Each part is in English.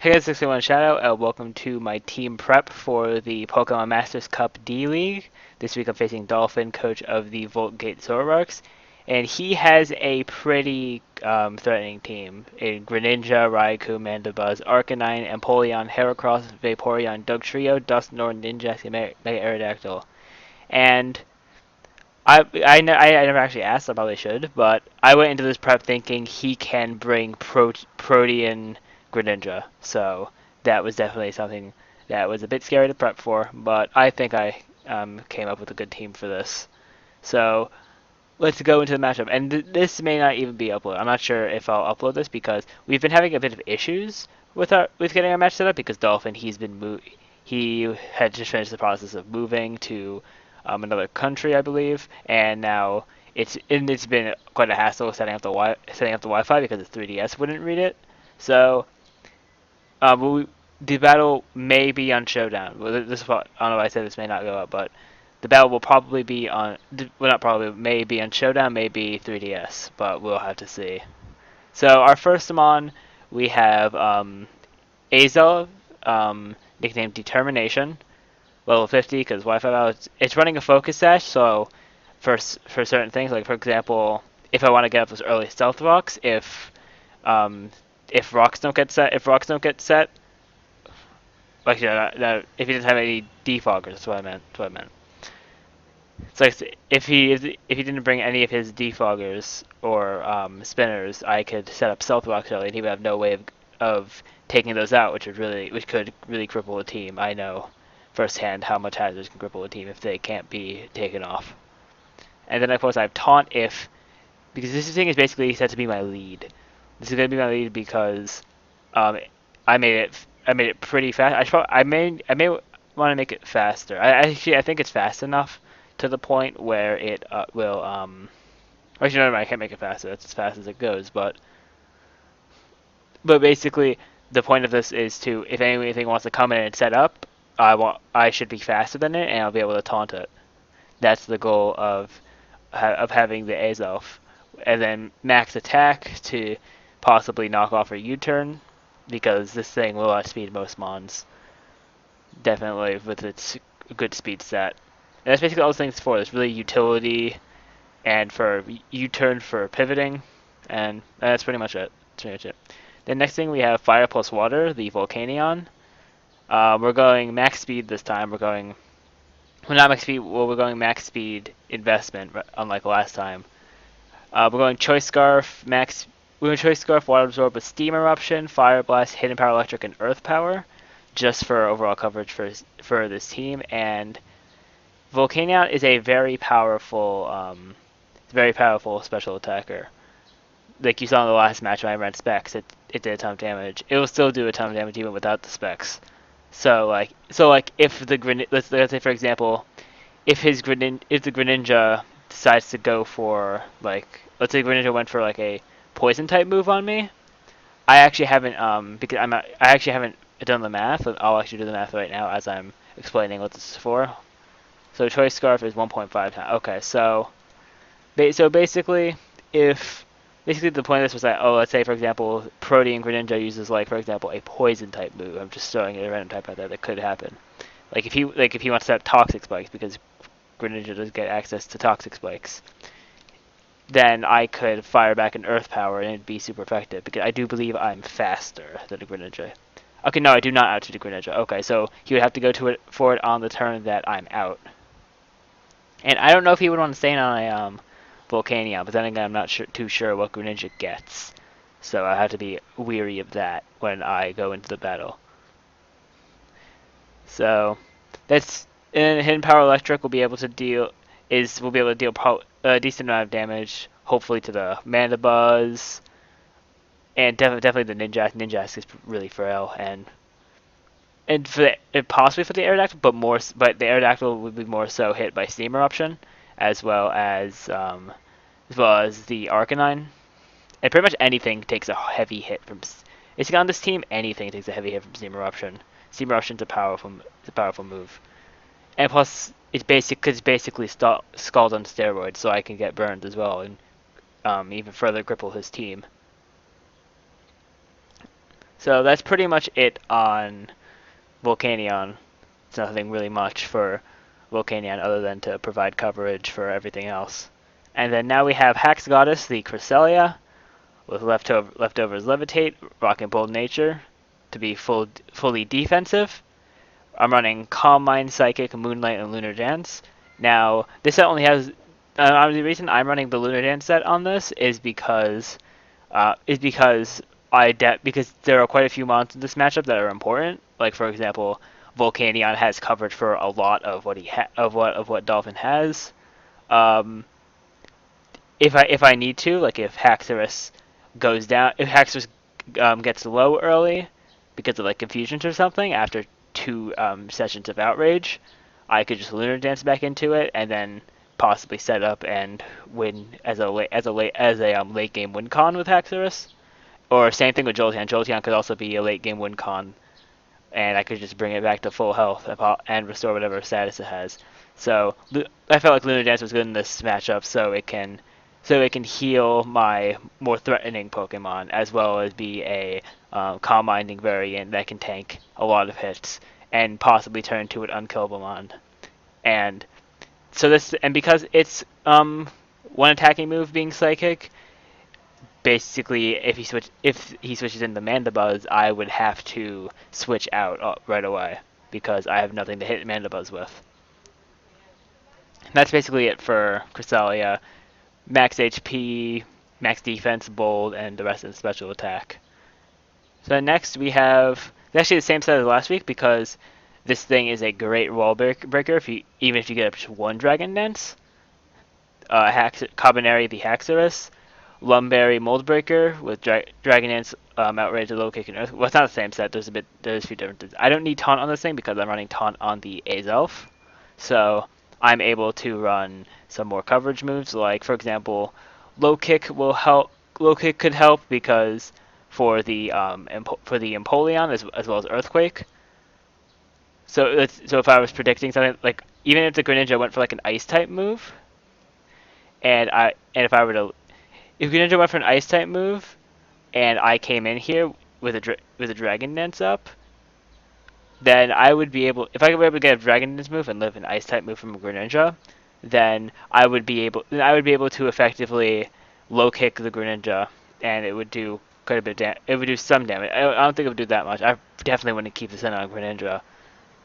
Hey guys, 61 Shadow, welcome to my team prep for the Pokemon Masters Cup D League. This week I'm facing Dolphin, coach of the Voltgate Zoroarks, and he has a pretty threatening team in Greninja, Raikou, Mandibuzz, Arcanine, Empoleon, Heracross, Vaporeon, Dugtrio, Dusknoir, Ninjask, and Mega Aerodactyl. And I never actually asked, I probably should, but I went into this prep thinking he can bring Protean Greninja, so that was definitely something that was a bit scary to prep for, but I think I came up with a good team for this. So let's go into the matchup, and this may not even be uploaded. I'm not sure if I'll upload this because we've been having a bit of issues with getting our match set up because Dolphin he had just finished the process of moving to another country, I believe, and now it's been quite a hassle setting up the Wi-Fi because the 3DS wouldn't read it. So the battle may be on Showdown. Well, I don't know why I said this may not go up, but the battle will probably be on. Well, not probably. May be on Showdown, may be 3DS, but we'll have to see. So our first Amon, we have Azel, nicknamed Determination, level 50 because Wi-Fi battle. It's running a focus sash, so for certain things, like for example, if I want to get up those early stealth rocks, um, if rocks don't get set, like if he doesn't have any defoggers, that's what I meant. That's what I meant. It's like if he didn't bring any of his defoggers or spinners, I could set up stealth rocks early, and he would have no way of taking those out, which could really cripple a team. I know firsthand how much hazards can cripple a team if they can't be taken off. And then of course I have taunt if because this thing is basically set to be my lead. This is gonna be my lead because um, I made it pretty fast. I may want to make it faster. I think it's fast enough to the point where it will actually no, I can't make it faster. That's as fast as it goes. But basically the point of this is to if anything wants to come in and set up, I should be faster than it and I'll be able to taunt it. That's the goal of having the Azelf, and then max attack to possibly knock off a U-turn because this thing will outspeed most mons. Definitely with its good speed stat. And that's basically all those things for. There's really utility and for U-turn for pivoting, and that's pretty much it. That's pretty much it. The next thing we have Fire plus Water, the Volcanion. We're going max speed this time. Well, not max speed. Well, we're going max speed investment, unlike last time. We're going Choice Scarf, max. We're going Choice Scarf, Water Absorb with Steam Eruption, Fire Blast, Hidden Power Electric, and Earth Power, just for overall coverage for this team. And Volcanion is a very powerful special attacker. Like you saw in the last match when I ran specs, it did a ton of damage. It will still do a ton of damage even without the specs. So if let's say for example, if the Greninja decides to go for like let's say Greninja went for like a poison type move on me, I actually haven't I actually haven't done the math. I'll actually do the math right now as I'm explaining what this is for. So Choice Scarf is 1.5 times. Okay, so basically if basically the point of this was that let's say for example Protean Greninja uses like for example a poison type move. I'm just throwing a random type out there that could happen. Like if he wants to have Toxic Spikes because Greninja does get access to Toxic Spikes, then I could fire back an Earth Power and it'd be super effective because I do believe I'm faster than a Greninja. Okay, no, I do not outspeed a Greninja. Okay, so he would have to go to it for it on the turn that I'm out. And I don't know if he would want to stay on a Volcanion, but then again, I'm not too sure what Greninja gets. So I have to be weary of that when I go into the battle. So that's and Hidden Power Electric will be able to deal a decent amount of damage, hopefully to the Mandibuzz, and definitely the Ninjask. Ninjask is really frail, and possibly for the Aerodactyl, but the Aerodactyl would be more so hit by Steam Eruption, as well as the Arcanine. And pretty much anything takes a heavy hit from. Basically on this team, anything takes a heavy hit from Steam Eruption. Steam Eruption's a powerful move. And plus, it's basically Scald on steroids, so I can get burned as well, and even further cripple his team. So that's pretty much it on Volcanion. It's nothing really much for Volcanion other than to provide coverage for everything else. And then now we have Hax Goddess, the Cresselia, with leftovers Levitate, Rock and Bold Nature, to be fully defensive. I'm running Calm Mind, Psychic, Moonlight, and Lunar Dance. Now, this set only has. The reason I'm running the Lunar Dance set on this is because because there are quite a few mons in this matchup that are important. Like for example, Volcanion has coverage for a lot of what Dolphin has. Um, if I need to, like if Haxorus goes down, if Haxorus gets low early because of like confusions or something after two sessions of outrage, I could just Lunar Dance back into it and then possibly set up and win as a late game win con with Haxorus. Or same thing with Jolteon. Jolteon could also be a late game win con, and I could just bring it back to full health and restore whatever status it has. So I felt like Lunar Dance was good in this matchup, so it can heal my more threatening Pokemon as well as be a calm minding variant that can tank a lot of hits and possibly turn into an unkillable mon. And so because it's one attacking move being psychic, basically if he switches into Mandibuzz, I would have to switch out right away because I have nothing to hit Mandibuzz with. And that's basically it for Cresselia. Max HP, max defense, bold, and the rest of the special attack. So next we have actually the same set as last week because this thing is a great wall breaker even if you get up to one Dragon Dance. Cabinary the Haxorus, Lumberry Moldbreaker with Dragon Dance, Outrage, Low Kick, and Earth. Well, it's not the same set. There's a few differences. I don't need Taunt on this thing because I'm running Taunt on the Azelf, so I'm able to run some more coverage moves. Like for example, Low Kick will help. Low Kick could help because for the Empoleon as well as Earthquake. So if I was predicting something like even if the Greninja went for like an Ice type move, and if I were to if Greninja went for an Ice type move, and I came in here with a Dragon Dance up, then I would be able if I were able to get a Dragon Dance move and live an Ice type move from a Greninja, then I would be able to effectively low kick the Greninja, and it would do quite a bit of damage. It would do some damage. I don't think it would do that much. I definitely wouldn't keep this in on Greninja.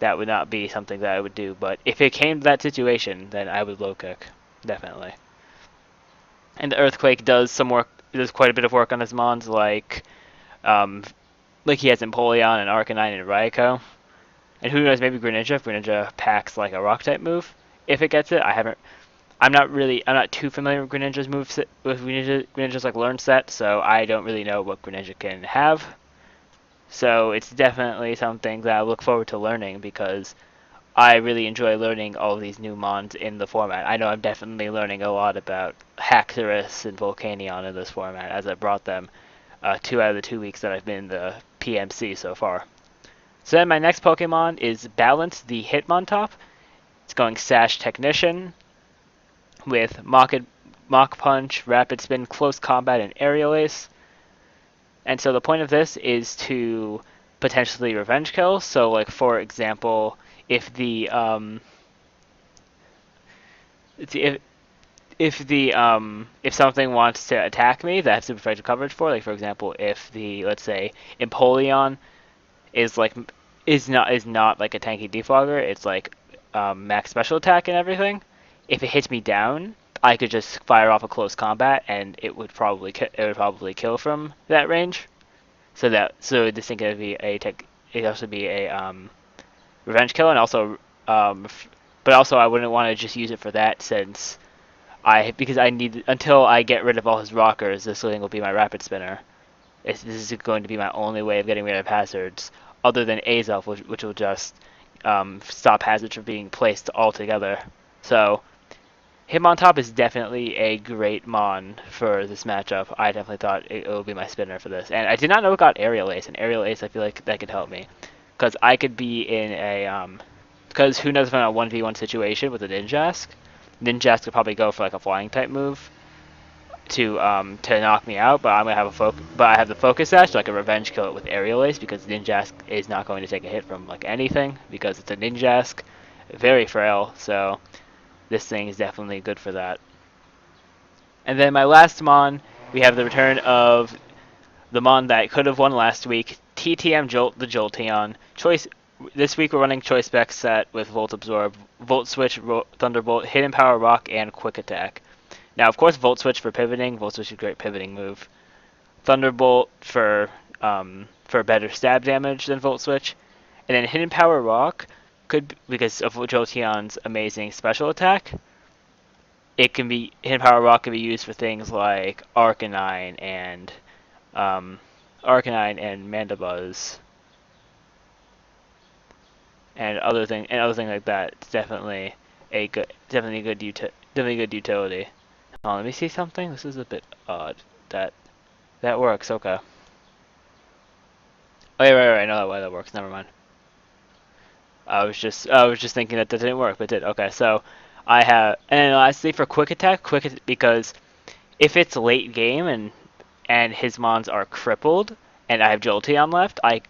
That would not be something that I would do. But if it came to that situation, then I would low kick, definitely. And the Earthquake does quite a bit of work on his mons, like he has Empoleon and Arcanine and Raikou. And who knows, maybe Greninja, if Greninja packs like a rock type move. If it gets it, I'm not too familiar with Greninja's moveset, with Greninja's like learn set, so I don't really know what Greninja can have. So it's definitely something that I look forward to learning because I really enjoy learning all of these new mons in the format. I know I'm definitely learning a lot about Haxorus and Volcanion in this format as I brought them 2 out of the 2 weeks that I've been in the PMC so far. So then my next Pokemon is Balance the Hitmontop. It's going Sash Technician with Mach Punch, Rapid Spin, Close Combat, and Aerial Ace. And so the point of this is to potentially revenge kill. So like for example, if something wants to attack me that I have super effective coverage for, like for example, if let's say Empoleon is not like a tanky defogger, it's like max special attack and everything. If it hits me down, I could just fire off a close combat and it would probably kill from that range. So this thing could be it also be a revenge kill, and also but also I wouldn't want to just use it for that since because I need until I get rid of all his rockers, this thing will be my rapid spinner. This is going to be my only way of getting rid of hazards, other than Azelf, which will just stop hazards from being placed altogether. So Hitmontop is definitely a great mon for this matchup. I definitely thought it would be my spinner for this, and I did not know it got Aerial Ace. And Aerial Ace, I feel like that could help me, because I could be in a because who knows if I'm in a 1v1 situation with a Ninjask. Ninjask could probably go for like a flying type move, to knock me out, but I'm gonna have but I have the focus sash, so I can revenge kill it with aerial ace because Ninjask is not going to take a hit from like anything because it's a Ninjask, very frail. So this thing is definitely good for that. And then my last mon, we have the return of the mon that could have won last week, TTM Jolt the Jolteon. Choice this week we're running choice spec set with Volt Absorb, Volt Switch, Thunderbolt, Hidden Power Rock, and Quick Attack. Now, of course, Volt Switch for pivoting. Volt Switch is a great pivoting move. Thunderbolt for better stab damage than Volt Switch, and then Hidden Power Rock could, because of Jolteon's amazing special attack, it can be Hidden Power Rock can be used for things like Arcanine and Mandibuzz and other things like that. It's definitely a good utility. Let me see something. This is a bit odd. That works. Okay. Oh yeah, right. I know that why that works. Never mind. I was just thinking that didn't work, but it did. Okay, so I have, and lastly for quick attack, because if it's late game and his mons are crippled and I have Jolteon left, I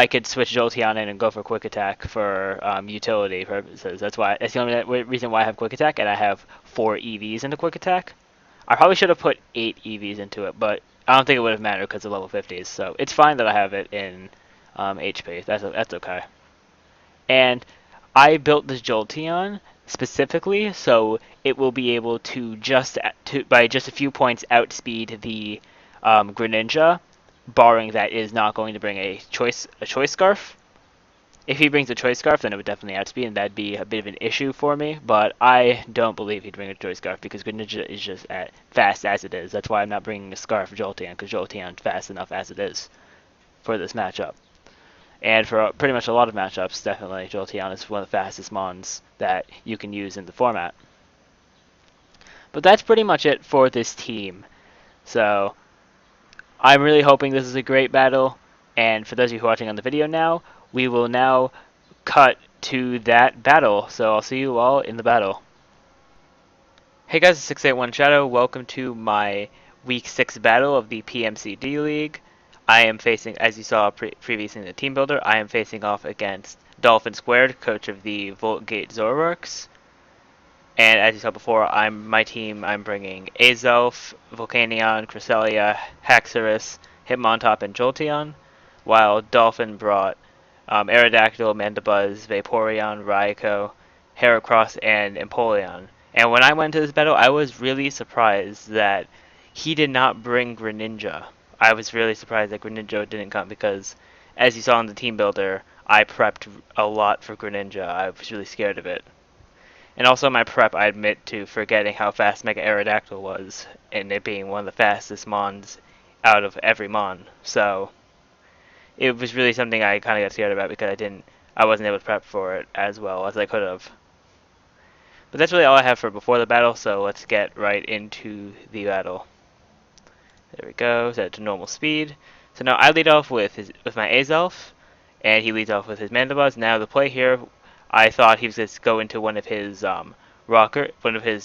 could switch Jolteon in and go for quick attack for utility purposes. That's the only reason why I have quick attack, and I have 4 EVs into quick attack. I probably should have put 8 EVs into it, but I don't think it would have mattered because of level 50s. So it's fine that I have it in HP. That's okay. And I built this Jolteon specifically so it will be able to by just a few points outspeed the Greninja, barring that is not going to bring a choice scarf. If he brings a choice scarf, then it would definitely outspeed, and that'd be a bit of an issue for me. But I don't believe he'd bring a choice scarf because Greninja is just fast as it is. That's why I'm not bringing a scarf for Jolteon, because Jolteon's fast enough as it is for this matchup. And for pretty much a lot of matchups, definitely Jolteon is one of the fastest mons that you can use in the format. But that's pretty much it for this team. So I'm really hoping this is a great battle. And for those of you who are watching on the video now, we will now cut to that battle. So I'll see you all in the battle. Hey guys, it's 681 Shadow. Welcome to my Week 6 battle of the PMC D League. I am facing, as you saw previously in the team builder, I am facing off against Dolphin Squared, coach of the Voltgate Zoroarks. And as you saw before, I'm bringing Azelf, Volcanion, Cresselia, Haxorus, Hitmontop, and Jolteon, while Dolphin brought Aerodactyl, Mandibuzz, Vaporeon, Raikou, Heracross, and Empoleon. And when I went to this battle, I was really surprised that he did not bring Greninja. I was really surprised that Greninja didn't come because, as you saw in the team builder, I prepped a lot for Greninja. I was really scared of it. And also in my prep, I admit to forgetting how fast Mega Aerodactyl was, and it being one of the fastest mons out of every mon. So it was really something I kind of got scared about because I wasn't able to prep for it as well as I could have. But that's really all I have for before the battle, so let's get right into the battle. There we go, set it to normal speed. So now I lead off with my Azelf, and he leads off with his Mandibuzz. Now the play here, I thought he was going to go into one of his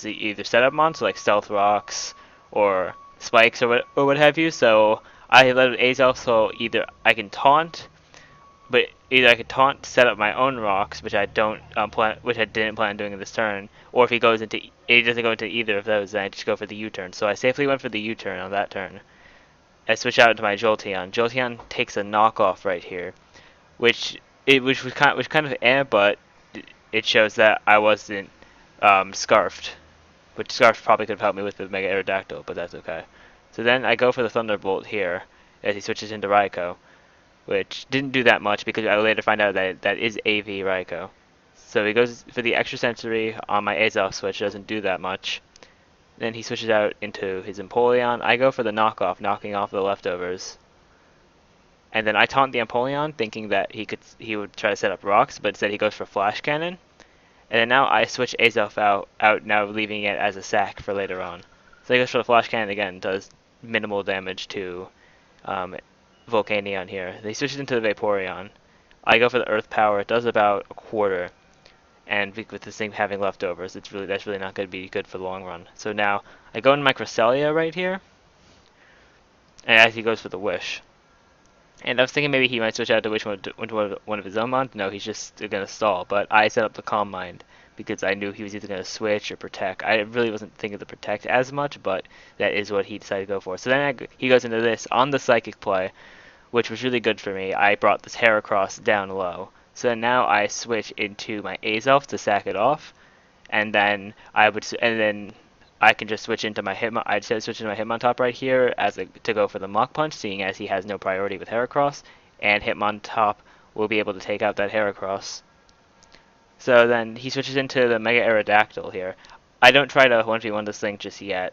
either setup mons, so like Stealth Rocks or Spikes or what have you. So I led Azelf, so either I can taunt, set up my own rocks, which I didn't plan on doing in this turn, or if he doesn't go into either of those, then I just go for the U-turn. So I safely went for the U-turn on that turn. I switch out to my Jolteon. Jolteon takes a knockoff right here, which was kind of but it shows that I wasn't scarfed, which Scarf probably could have helped me with the Mega Aerodactyl, but that's okay. So then I go for the Thunderbolt here as he switches into Raikou, which didn't do that much because I later find out that is AV Raikou. So he goes for the extra sensory on my Azelf switch, doesn't do that much. Then he switches out into his Empoleon. I go for the knockoff, knocking off the leftovers. And then I taunt the Empoleon, thinking that he would try to set up rocks, but instead he goes for Flash Cannon. And then now I switch Azelf out, now leaving it as a sack for later on. So he goes for the Flash Cannon again, does minimal damage to Volcanion here. He switches into the Vaporeon. I go for the Earth Power, it does about a quarter. and with this thing having leftovers, that's really not going to be good for the long run. So now I go into my Cresselia right here, and as he goes for the Wish. And I was thinking maybe he might switch out to Wish one of his own mons. No, he's just going to stall. But I set up the Calm Mind because I knew he was either going to switch or Protect. I really wasn't thinking of the Protect as much, but that is what he decided to go for. So then he goes into this on the Psychic play, which was really good for me. I brought this Heracross down low. So now I switch into my Azelf to sack it off, and then I can just switch into my Hitmon. I'd say switch into my Hitmontop right here to go for the Mach Punch, seeing as he has no priority with Heracross, and Hitmontop will be able to take out that Heracross. So then he switches into the Mega Aerodactyl here. I don't try to 1v1 this thing just yet.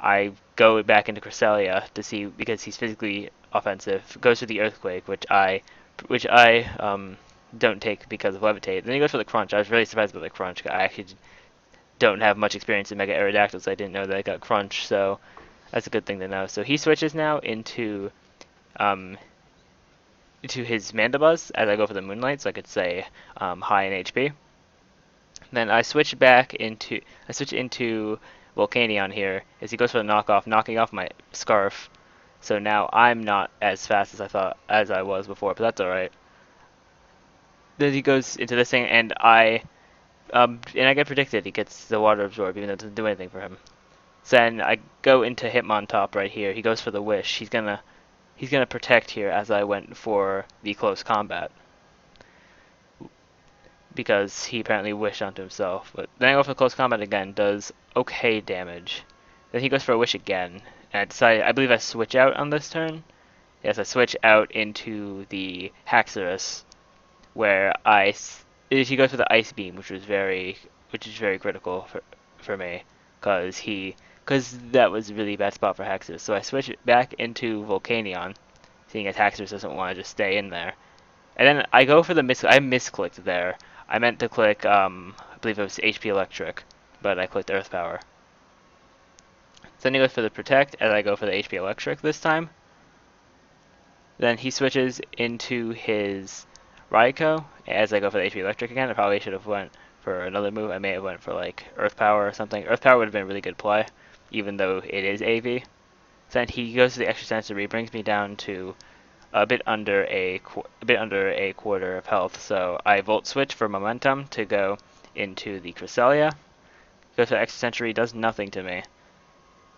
I go back into Cresselia to see because he's physically offensive. Goes for the Earthquake, which I don't take because of Levitate. Then he goes for the Crunch. I was really surprised about the Crunch. I actually don't have much experience in Mega Aerodactyls. I didn't know that I got Crunch, so that's a good thing to know. So he switches now into his Mandibuzz as I go for the Moonlight, so I could say high in HP. Then I switch into Volcanion here as he goes for the knockoff, knocking off my Scarf. So now I'm not as fast as I was before, but that's alright. Then he goes into this thing, and I get predicted. He gets the Water Absorb, even though it doesn't do anything for him. So then I go into Hitmontop right here. He goes for the Wish. He's gonna Protect here as I went for the Close Combat because he apparently wished onto himself. But then I go for the Close Combat again. Does okay damage. Then he goes for a Wish again, and I believe I switch out on this turn. Yes, I switch out into the Haxorus, where he goes for the Ice Beam, which is very critical for me, because that was a really bad spot for Haxorus. So I switch it back into Volcanion, seeing as Haxorus doesn't want to just stay in there. And then I go for the I misclicked there. I meant to click, I believe it was HP Electric, but I clicked Earth Power. So then he goes for the Protect, and I go for the HP Electric this time. Then he switches into his Raikou as I go for the HP Electric again. I probably should have went for another move. I may have went for like Earth Power or something. Earth Power would have been a really good play, even though it is AV. Then he goes to the Extra Sensory, brings me down to a bit under a quarter of health. So I Volt Switch for momentum to go into the Cresselia. Goes to Extra Sensory, does nothing to me.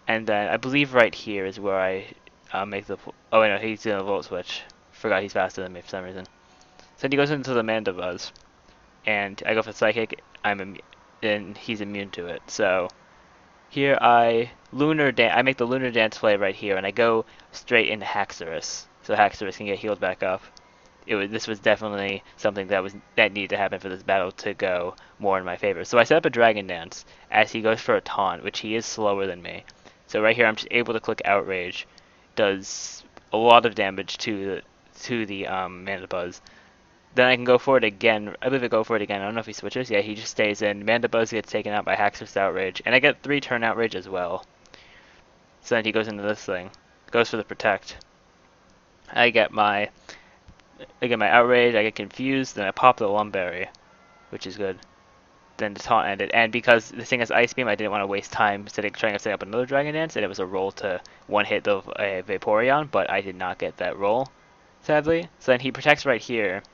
And then I believe right here is where I make the. Oh wait, no, he's gonna Volt Switch. Forgot he's faster than me for some reason. So then he goes into the Mandibuzz, and I go for Psychic. And he's immune to it. So here I make the Lunar Dance play right here, and I go straight into Haxorus, so Haxorus can get healed back up. This was definitely something that needed to happen for this battle to go more in my favor. So I set up a Dragon Dance as he goes for a Taunt, which he is slower than me. So right here I'm just able to click Outrage, does a lot of damage to the Mandibuzz. Then I can go for it again. I believe I go for it again. I don't know if he switches. Yeah, he just stays in. Mandibuzz gets taken out by Haxorus Outrage, and I get 3 turn Outrage as well. So then he goes into this thing, goes for the Protect. I get my Outrage. I get confused. Then I pop the Lumberry, which is good. Then the Taunt ended, and because this thing has Ice Beam, I didn't want to waste time trying to set up another Dragon Dance, and it was a roll to one hit the Vaporeon, but I did not get that roll, sadly. So then he protects right here.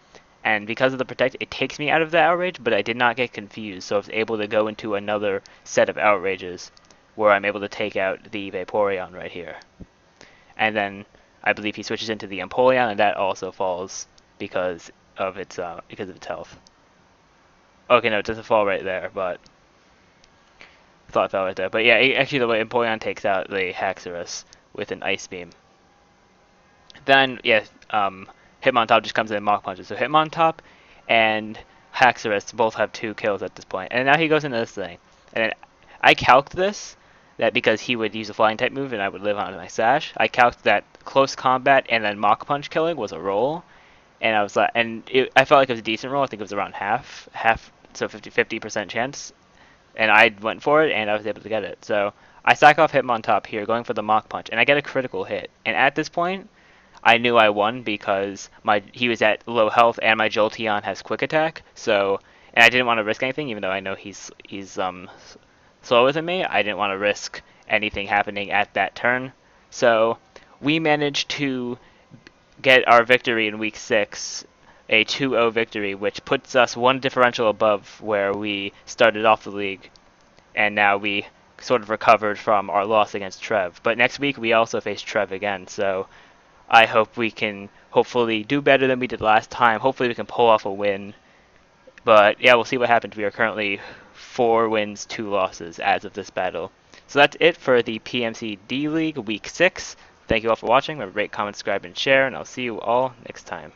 And because of the Protect, it takes me out of the Outrage, but I did not get confused, so I was able to go into another set of Outrages, where I'm able to take out the Vaporeon right here. And then I believe he switches into the Empoleon, and that also falls because of its health. Okay, no, it doesn't fall right there, but I thought it fell right there. But yeah, actually the way Empoleon takes out the Haxorus with an Ice Beam. Then, yeah, Hitmontop just comes in and Mach Punches. So Hitmontop and Haxorus both have 2 kills at this point. And now he goes into this thing. And I calced this, that because he would use a Flying type move and I would live on my Sash, I calced that Close Combat and then Mach Punch killing was a roll. And I was like, I felt like it was a decent roll. I think it was around half, so 50% chance. And I went for it and I was able to get it. So I sack off Hitmontop here, going for the Mach Punch, and I get a critical hit. And at this point, I knew I won because he was at low health and my Jolteon has Quick Attack, so and I didn't want to risk anything, even though I know he's slower than me. I didn't want to risk anything happening at that turn. So we managed to get our victory in week 6, a 2-0 victory, which puts us one differential above where we started off the league, and now we sort of recovered from our loss against Trev. But next week we also face Trev again, so I hope we can hopefully do better than we did last time. Hopefully we can pull off a win. But yeah, we'll see what happens. We are currently 4 wins, 2 losses as of this battle. So that's it for the PMC D League Week 6. Thank you all for watching. Remember, rate, comment, subscribe, and share, and I'll see you all next time.